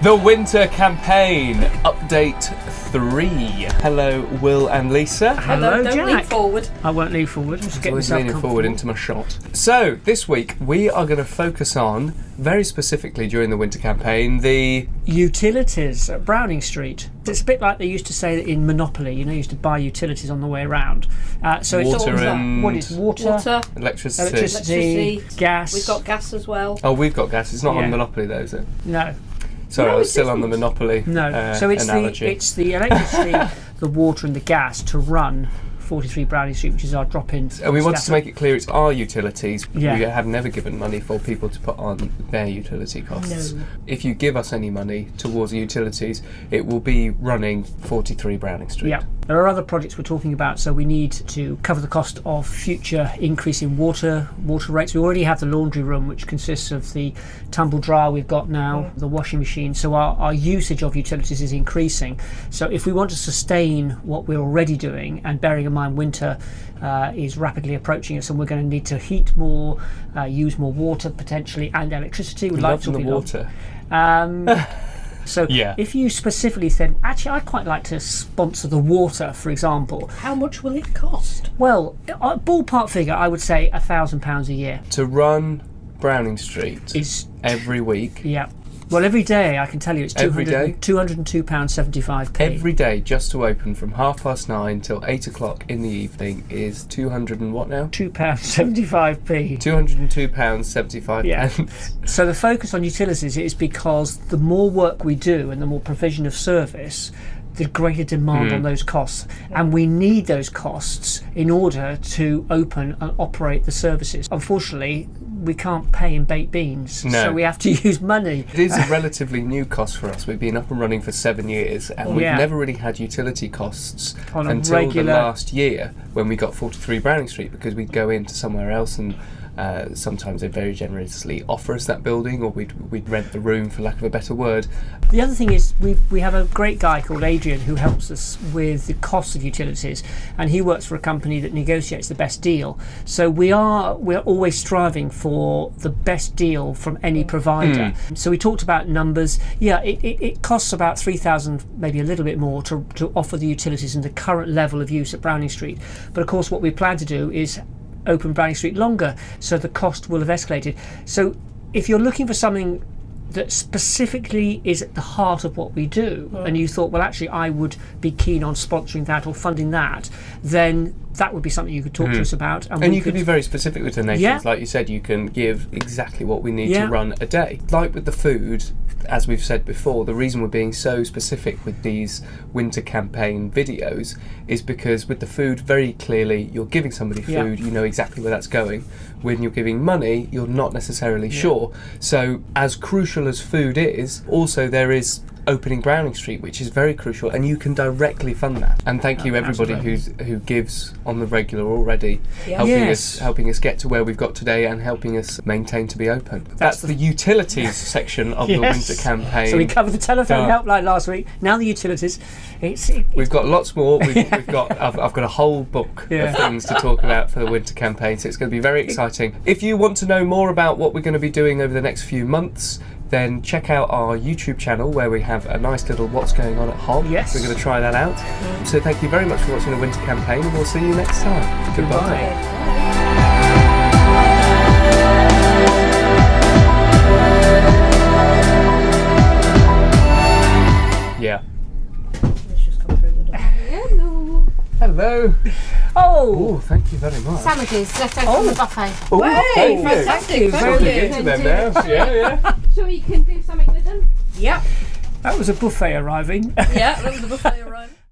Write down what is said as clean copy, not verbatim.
The winter campaign, update 3. Hello, Will and Lisa. Hello, Don't Jack. lean forward. I won't lean forward. Just get Always myself leaning comfortable. forward into my shot. So, this week we are going to focus on, very specifically during the winter campaign, the utilities at Browning Street. It's a bit like they used to say that in Monopoly. You used to buy utilities on the way around. So it's water all and what is water, electricity. gas. We've got gas as well. Oh, we've got gas. It's not Yeah. on Monopoly though, is it? No, Sorry, No, I was it still on the isn't. Monopoly no. So it's analogy. the electricity, the water, and the gas to run 43 Browning Street, which is our drop-in. And we wanted to Stafford. make it clear it's our utilities. Yeah. We have never given money for people to put on their utility costs. No. If you give us any money towards the utilities, it will be running 43 Browning Street. Yeah. There are other projects we're talking about, so we need to cover the cost of future increase in water rates. We already have the laundry room, which consists of the tumble dryer we've got now, the washing machine, so our usage of utilities is increasing. So if we want to sustain what we're already doing, and bearing in mind winter is rapidly approaching us and we're going to need to heat more, use more water potentially, and electricity. We'd like to Loving the be water. So Yeah. if you specifically said, actually, I'd quite like to sponsor the water, for example. How much will it cost? Well, a ballpark figure, I would say £1,000 a year To run Browning Street is, every week, yeah. Well, every day I can tell you it's Every day? £202.75p. every day just to open from 9:30 till 8 o'clock in the evening is 200 and what now? £2.75p. £202.75. Yeah. So the focus on utilities is because the more work we do and the more provision of service, the greater demand on those costs, and we need those costs in order to open and operate the services. Unfortunately, we can't pay in baked beans, No. so we have to use money. It is a relatively new cost for us. We've been up and running for 7 years, and we've Yeah. never really had utility costs On a until regular- the last year when we got 43 Browning Street, because we'd go into somewhere else and sometimes they'd very generously offer us that building, or we'd rent the room, for lack of a better word. The other thing is we have a great guy called Adrian who helps us with the cost of utilities, and he works for a company that negotiates the best deal. So we're always striving for the best deal from any provider. So we talked about numbers. Yeah, it costs about £3,000, maybe a little bit more, to offer the utilities in the current level of use at Browning Street. But of course what we plan to do is open Browning Street longer, so the cost will have escalated. So if you're looking for something that specifically is at the heart of what we do, and you thought, well, actually I would be keen on sponsoring that or funding that, then that would be something you could talk to us about. And you could be very specific with donations. Yeah. Like you said, you can give exactly what we need Yeah. to run a day. Like with the food, as we've said before, the reason we're being so specific with these winter campaign videos is because with the food, very clearly you're giving somebody Yeah. food, you know exactly where that's going. When you're giving money, you're not necessarily sure. So as crucial as food is, also there is opening Browning Street, which is very crucial, and you can directly fund that. And thank you everybody who gives on the regular already, Yeah. helping us get to where we've got today and helping us maintain to be open. That's the utilities section of the winter campaign. So we covered the telephone Done. helpline last week. Now the utilities. We've got lots more. We've got. I've got a whole book Yeah. of things to talk about for the winter campaign, so it's going to be very exciting. If you want to know more about what we're going to be doing over the next few months, then check out our YouTube channel where we have a nice little what's going on at Hob. Yes. We're going to try that out. So thank you very much for watching the winter campaign, and we'll see you next time. Goodbye. Yeah. Let's just come through the door. Hello. Hello. Oh, Oh, thank you very much. Sandwiches left over from the buffet. Oh, Hey, thank you. fantastic. We'll dig into them now. Yeah. Sure you can do something with them? Yep. that was a buffet arriving. Yeah, that was the buffet arriving.